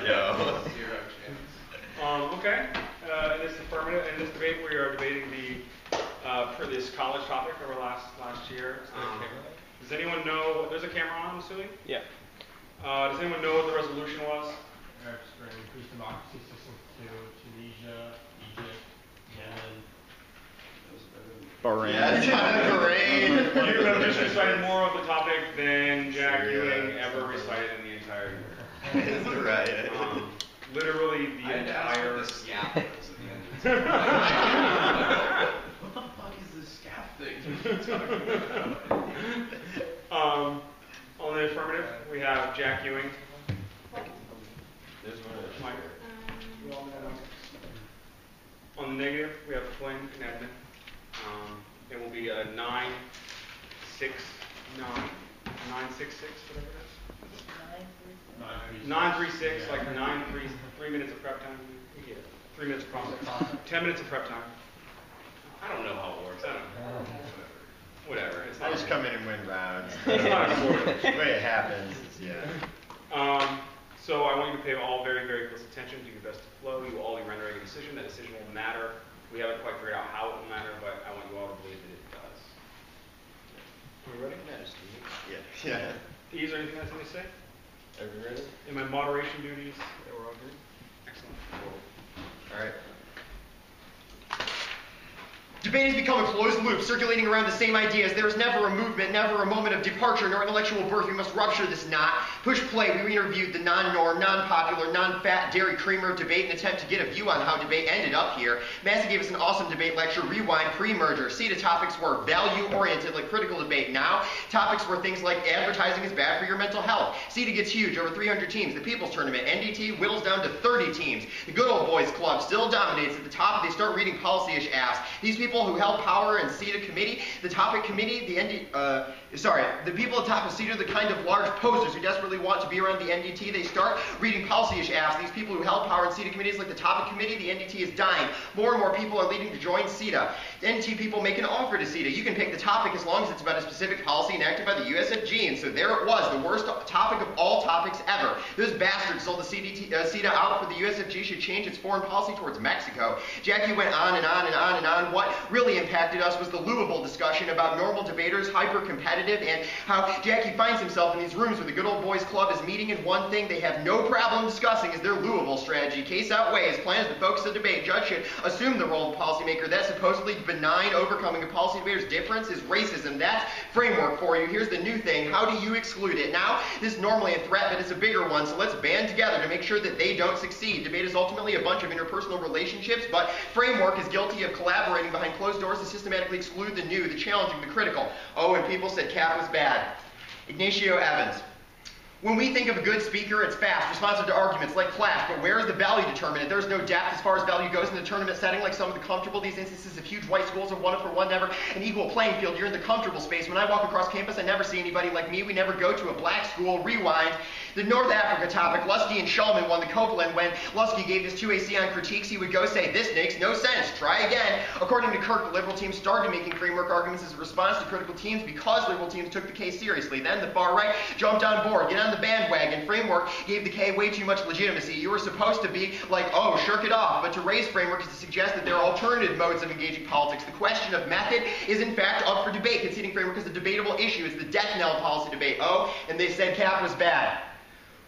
go. Zero chance. Okay. In this debate, we are debating for this college topic over last year. Does anyone know? There's a camera on, I'm assuming. Yeah. Does anyone know what the resolution was? Arabs for an increased democracy system to Tunisia, Egypt, Yemen. Bahrain. Yeah, Bahrain. You have just recited more of the topic than Jack Ewing ever recited in the entire year. That's right. Literally the entire. The scap was at the end of the what the fuck is this scap thing? On the affirmative, we have Jack Ewing. Mike. On the negative, we have Flynn and Edmund. It will be a 9-6-9, 9-6-6, whatever it is. 9-3-6, like 3 minutes of prep time. 3 minutes of process. 10 minutes of prep time. I don't know how it works. I don't know. Whatever. It's I not just come in and win rounds. It's not important. The way it happens is, yeah. So I want you to pay all very, very close attention. Do your best to flow. You will all be rendering a decision. That decision will matter. We haven't quite figured out how it will matter, but I want you all to believe that it does. Are we ready? Yeah. Is there anything else to say? Are we ready? In my moderation duties, we're all good? Excellent. All right. Debate has become a closed loop, circulating around the same ideas. There is never a movement, never a moment of departure, nor intellectual birth. We must rupture this knot. Push play, we interviewed the non-norm, non-popular, non-fat dairy creamer of debate in an attempt to get a view on how debate ended up here. Massey gave us an awesome debate lecture, Rewind, pre-merger. See, the topics were value-oriented, like critical debate. Now, topics were things like advertising is bad for your mental health. CETA gets huge, over 300 teams. The People's Tournament, NDT, whittles down to 30 teams. The Good Old Boys Club still dominates. At the top, they start reading policy-ish apps. These people who held power in CETA committee, the topic committee, the people at top of CETA are the kind of large posers who desperately want to be around the NDT. They start reading policy-ish apps. These people who held power in CETA committees, like the topic committee, the NDT is dying. More and more people are leading to join CETA. The NDT people make an offer to CETA. You can pick the topic as long as it's about a specific policy enacted by the USFG. And so there it was, the worst topic of all topics ever. Those bastards sold the CETA out for the USFG should change its foreign policy towards Mexico. Jackie went on and on and on and on. What really impacted us was the Louisville discussion about normal debaters, hyper-competitive, and how Jackie finds himself in these rooms where the Good Old Boys Club is meeting, and one thing they have no problem discussing is their Louisville strategy. Case out way, his plan is to focus the debate. Judge should assume the role of policymaker. That supposedly benign overcoming a policy debater's difference is racism. That's framework for you. Here's the new thing. How do you exclude it? Now, this is normally a threat, but it's a bigger one, so let's band together to make sure that they don't succeed. Debate is ultimately a bunch of interpersonal relationships, but framework is guilty of collaborating behind closed doors to systematically exclude the new, the challenging, the critical. Oh, and people said Cap was bad. Ignacio Evans. When we think of a good speaker, it's fast, responsive to arguments like Clash, but where is the value determinant? There's no depth as far as value goes in the tournament setting, like some of the comfortable. These instances of huge white schools of one for one, never an equal playing field. You're in the comfortable space. When I walk across campus, I never see anybody like me. We never go to a black school. Rewind. The North Africa topic, Lusky and Shulman won the Copeland. When Lusky gave his 2AC on critiques, he would go say, this makes no sense. Try again. According to Kirk, the liberal team started making framework arguments as a response to critical teams because liberal teams took the case seriously. Then the far right jumped on board. Get on the bandwagon. Framework gave the K way too much legitimacy. You were supposed to be like, oh, shirk it off. But to raise framework is to suggest that there are alternative modes of engaging politics. The question of method is in fact up for debate. Conceding framework is a debatable issue. It's the death knell policy debate. Oh, and they said Cap was bad.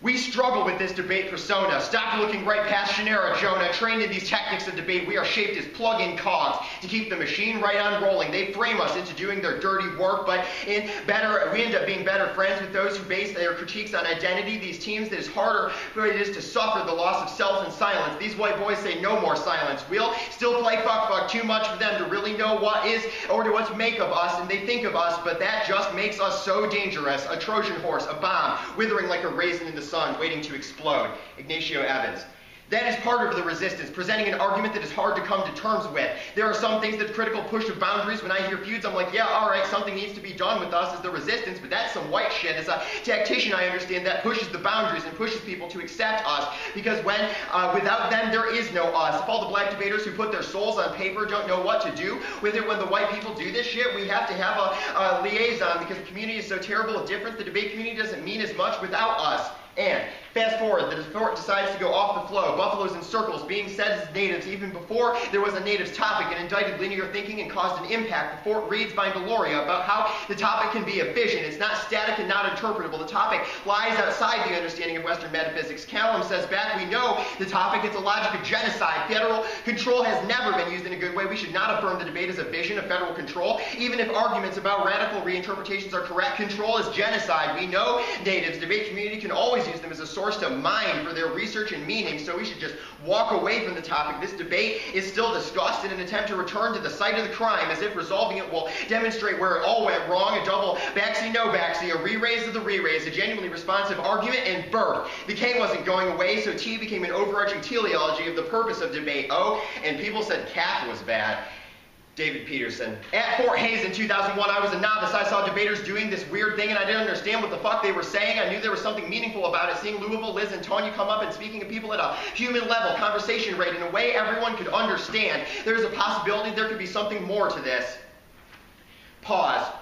We struggle with this debate persona. Stop looking right past Shannara, Jonah. Trained in these techniques of debate, we are shaped as plug-in cogs to keep the machine right on rolling. They frame us into doing their dirty work, but we end up being better friends with those who base their critiques on identity. These teams, that is harder for it is to suffer the loss of self and silence. These white boys say no more silence. We'll still play fuck too much for them to really know what is or to what to make of us, and they think of us, but that just makes us so dangerous. A Trojan horse, a bomb, withering like a raisin in the sun, waiting to explode. Ignacio Evans. That is part of the resistance, presenting an argument that is hard to come to terms with. There are some things that critical push to boundaries. When I hear feuds, I'm like, yeah, all right, something needs to be done with us as the resistance, but that's some white shit. As a tactician, I understand that pushes the boundaries and pushes people to accept us, because when, without them, there is no us. If all the black debaters who put their souls on paper don't know what to do with it when the white people do this shit, we have to have a liaison, because the community is so terrible of difference. The debate community doesn't mean as much without us. And Fast forward, the fort decides to go off the flow. Buffaloes in circles, being said as natives even before there was a natives topic, and indicted linear thinking and caused an impact. The fort reads by Deloria about how the topic can be a vision. It's not static and not interpretable. The topic lies outside the understanding of Western metaphysics. Callum says back, we know the topic, it's a logic of genocide. Federal control has never been used in a good way. We should not affirm the debate as a vision of federal control. Even if arguments about radical reinterpretations are correct, control is genocide. We know natives, debate community can always use them as a source to mine for their research and meaning, so we should just walk away from the topic. This debate is still discussed in an attempt to return to the site of the crime, as if resolving it will demonstrate where it all went wrong. A double backseat, no backseat, a re-raise of the re-raise, a genuinely responsive argument and birth. The K wasn't going away, so T became an overarching teleology of the purpose of debate. Oh, and people said CAP was bad. David Peterson. At Fort Hays in 2001, I was a novice. I saw debaters doing this weird thing, and I didn't understand what the fuck they were saying. I knew there was something meaningful about it. Seeing Louisville, Liz, and Tanya come up and speaking to people at a human level, conversation rate, in a way everyone could understand. There's a possibility there could be something more to this. Pause.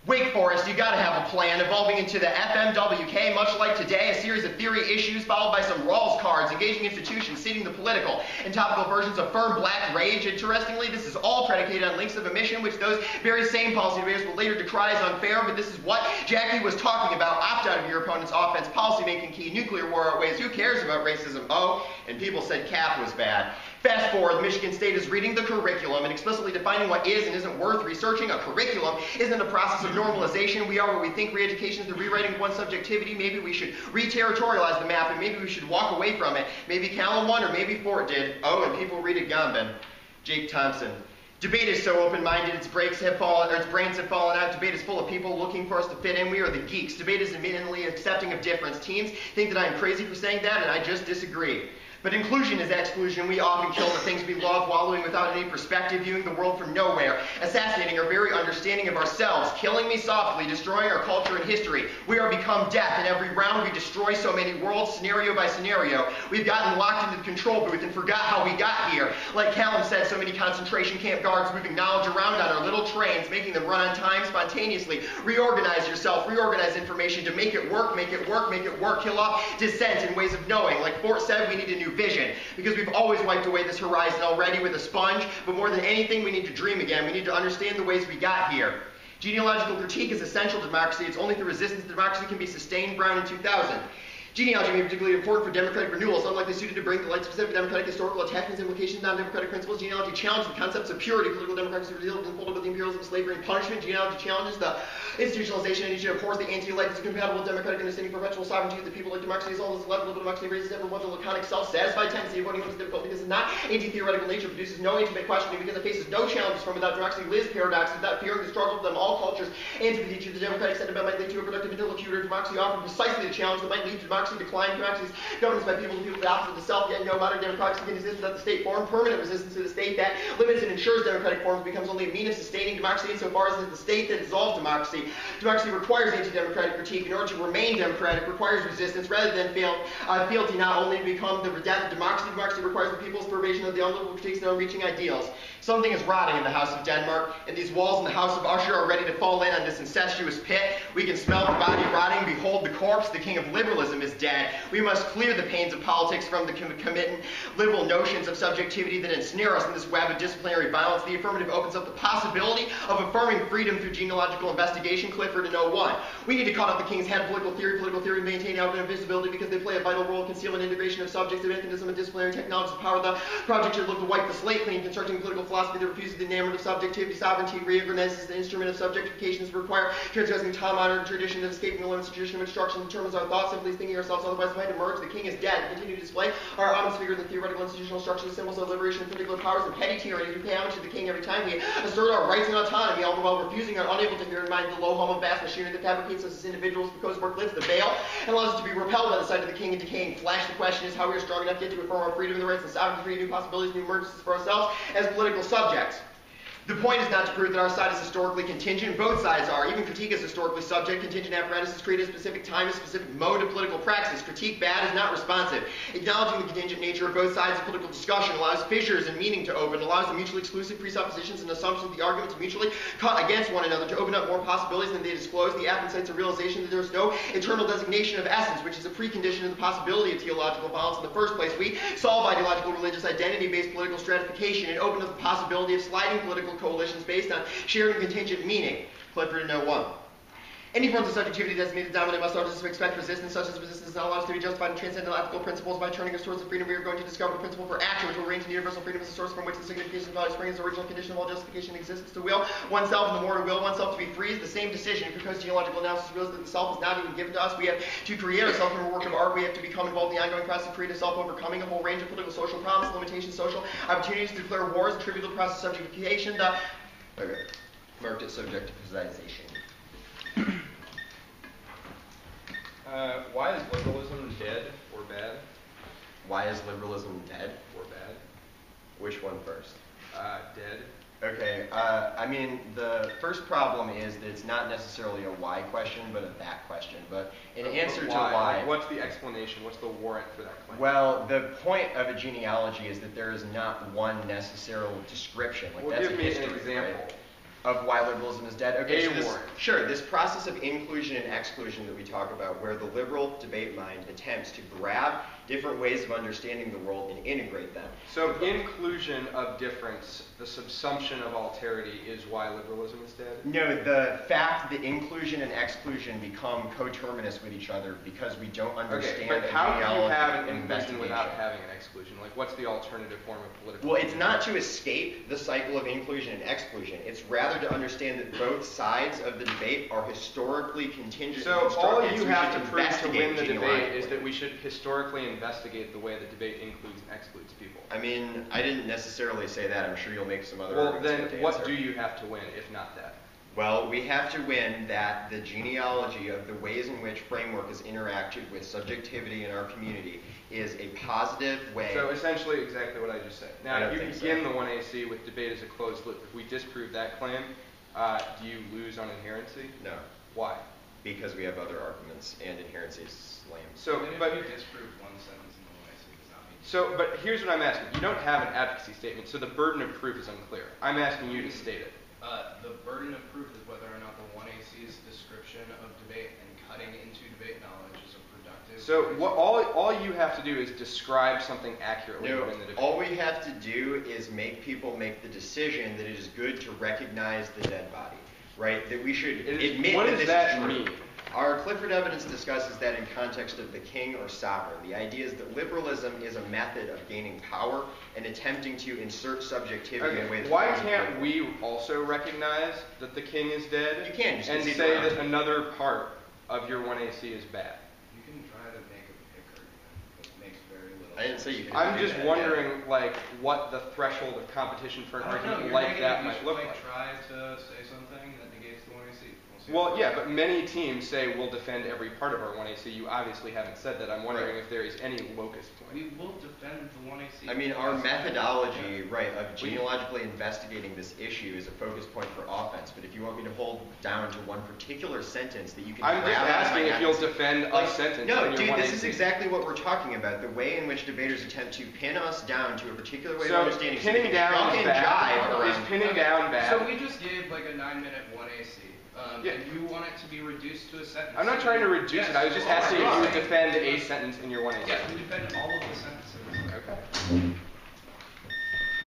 Wake Forest, you gotta have a plan, evolving into the FMWK, much like today, a series of theory issues followed by some Rawls cards, engaging institutions, seeding the political and topical versions of firm black rage. Interestingly, this is all predicated on links of emission, which those very same policy debaters will later decry as unfair, but this is what Jackie was talking about. Opt out of your opponent's offense, policy making key, nuclear war outweighs, who cares about racism? Oh, and people said CAP was bad. Fast forward, Michigan State is reading the curriculum and explicitly defining what is and isn't worth researching. A curriculum isn't a process of normalization. We are what we think. Re-education is the rewriting of one's subjectivity. Maybe we should re-territorialize the map, and maybe we should walk away from it. Maybe Callum won, or maybe Fort did. Oh, and people read it Gombin. Jake Thompson. Debate is so open-minded, its brains have fallen out. Debate is full of people looking for us to fit in. We are the geeks. Debate is admittedly accepting of difference. Teens think that I am crazy for saying that, and I just disagree. But inclusion is exclusion. We often kill the things we love, wallowing without any perspective, viewing the world from nowhere, assassinating our very understanding of ourselves, killing me softly, destroying our culture and history. We are become death. In every round, we destroy so many worlds, scenario by scenario. We've gotten locked into the control booth and forgot how we got here. Like Callum said, so many concentration camp guards moving knowledge around on our little trains, making them run on time spontaneously. Reorganize yourself, reorganize information to make it work, make it work, make it work. Kill off dissent and ways of knowing. Like Fort said, we need a new vision, because we've always wiped away this horizon already with a sponge, but more than anything, we need to dream again. We need to understand the ways we got here. Genealogical critique is essential to democracy. It's only through resistance that democracy can be sustained. Brown in 2000. Genealogy may be particularly important for democratic renewal. It's unlikely suited to bring the light specific democratic historical attachments, implications, non-democratic principles. Genealogy challenges the concepts of purity, political democracy, revealed and folded with the imperialism, slavery, and punishment. Genealogy challenges the institutionalization and nature of course the anti-life is incompatible with democratic understanding, perpetual sovereignty of the people. Like democracy is all this level of democracy raises everyone's laconic, self-satisfied tendency of voting when it's difficult because it's not anti-theoretical nature, produces no intimate questioning because it faces no challenges from without democracy. Liz paradox, without fearing the struggle of them all cultures and to the teacher. The democratic sentiment might lead to a productive interlocutor. Democracy offered precisely the challenge that might lead to democracy decline. Democracy governance by people the opposite of the self, yet no modern democracy can exist without the state form. Permanent resistance to the state that limits and ensures democratic forms becomes only a mean of sustaining democracy insofar as it is the state that dissolves democracy. Democracy requires anti-democratic critique. In order to remain democratic, requires resistance rather than fealty not only to become the death of democracy. Democracy requires the people's pervasion of the unlivable critiques and unreaching ideals. Something is rotting in the House of Denmark, and these walls in the House of Usher are ready to fall in on this incestuous pit. We can smell the body rotting. Behold the corpse. The king of liberalism is dead. We must clear the pains of politics from the committing liberal notions of subjectivity that ensnare us in this web of disciplinary violence. The affirmative opens up the possibility of affirming freedom through genealogical investigation. Clifford in 01. We need to cut off the king's head. Political theory, maintain out invisibility because they play a vital role in concealment and integration of subjects of infiniteism and disciplinary technologies of power. The project should look to wipe the slate clean, constructing political philosophy that refuses the enamorment of subjectivity, sovereignty, reorganizes the instrument of subjectifications require transgressing time-honored tradition and escaping the limits of tradition of instruction determines our thoughts, simply thinking ourselves otherwise might emerge. The king is dead. We continue to display our honest figure, the theoretical institutional structures, symbols of liberation and particular powers and petty tyranny. We pay homage to the king every time we assert our rights and autonomy, all the while refusing or unable to hear in mind the low hum of vast machinery that fabricates us as individuals because work lifts the veil and allows us to be repelled by the sight of the king and decaying flesh. The question is how we are strong enough yet to affirm our freedom and the rights and sovereignty, new possibilities, new emergencies for ourselves as political subjects. The point is not to prove that our side is historically contingent. Both sides are. Even critique is historically subject. Contingent apparatus is created at a specific time, a specific mode of political praxis. Critique bad is not responsive. Acknowledging the contingent nature of both sides of political discussion allows fissures in meaning to open, allows the mutually exclusive presuppositions and assumptions of the argument to mutually cut against one another, to open up more possibilities than they disclose. The app incites a realization that there is no eternal designation of essence, which is a precondition of the possibility of theological violence in the first place. We solve ideological religious identity-based political stratification and open up the possibility of sliding political coalitions based on sharing contingent meaning. Clifford in Note 1. Any forms of subjectivity designated dominant must also expect resistance, such as resistance not allows to be justified in transcendental ethical principles. By turning us towards the freedom, we are going to discover the principle for action, which will range in universal freedom as the source from which the signification of value springs. The original condition of all justification exists to will oneself, and the more to will oneself to be free is the same decision. Because genealogical analysis reveals that the self is not even given to us, we have to create ourselves from a work of art. We have to become involved in the ongoing process of creative self-overcoming a whole range of political, social problems, limitations, social opportunities to declare wars, and trivial process of subjectification. Marked it subjectivization. Why is liberalism dead or bad? Why is liberalism dead? Or bad? Which one first? Dead. Okay, I mean, the first problem is that it's not necessarily a why question, but a that question. But in answer to why... What's the explanation? What's the warrant for that claim? Well, the point of a genealogy is that there is not one necessary description. Like, that's give a me history, an example. right? Of why liberalism is dead. Okay, warrant. Sure, this process of inclusion and exclusion that we talk about, where the liberal debate mind attempts to grab different ways of understanding the world and integrate them. So inclusion of difference, the subsumption of alterity, is why liberalism is dead? No, the fact that inclusion and exclusion become coterminous with each other because we don't understand but how do you have an inclusion investigation without having an exclusion? Like, what's the alternative form of political? Well, it's not to escape the cycle of inclusion and exclusion. It's rather to understand that both sides of the debate are historically contingent. So all you have to prove to investigate win the debate is genealogically. that we should historically investigate the way the debate includes and excludes people. I mean, I didn't necessarily say that. I'm sure you'll make some other Well, arguments then with the what answer. do you have to win if not that? Well, we have to win that the genealogy of the ways in which framework has interacted with subjectivity in our community is a positive way. So essentially exactly what I just said. I Now, don't you think begin so. the 1AC with debate as a closed loop. If we disprove that claim, do you lose on inherency? No, Why? because we have other arguments and inherency is lame. So, Even but if you disprove one sentence in the OIC, does not mean. So, but here's what I'm asking. You don't have an advocacy statement, so the burden of proof is unclear. I'm asking you to state it. The burden of proof is whether or not the 1AC's description of debate and cutting into debate knowledge is a productive. So, all you have to do is describe something accurately No, within the debate. all we have to do is make people make the decision that it is good to recognize the dead body, right? That we should admit what that does this that is true. mean? Our Clifford evidence discusses that in context of the king or sovereign. The idea is that liberalism is a method of gaining power and attempting to insert subjectivity in a way that Why can't we also recognize that the king is dead? You can, just and concede say around. that another part of your 1AC is bad. You can try to make a pick argument, but it makes very little. I didn't say you could. I'm do just that, wondering, like, what the threshold of competition for an I don't know, argument you're like making that it- might you look should, like. try to say something that negates the 1AC. See Well, how it yeah, goes. but many teams say we'll defend every part of our 1AC. You obviously haven't said that. I'm wondering if there is any locus point. We will defend the 1AC. I mean, our methodology, right, of genealogically investigating this issue is a focus point for offense. But if you want me to hold down to one particular sentence that you can I'm just grab out of my asking if you'll advocacy- defend Like, a sentence no, in your dude, 1AC. this is exactly what we're talking about. The way in which debaters attempt to pin us down to a particular way So of understanding. pinning they can down jump is and bad. jive Is around. pinning down bad? So we just gave like a 9-minute 1AC. Yeah. And you want it to be reduced to a sentence. I'm not trying to reduce Yes, it. I was just you are. asking if you would defend a sentence in your 1AC. Yes, we defend all of the sentences. Okay.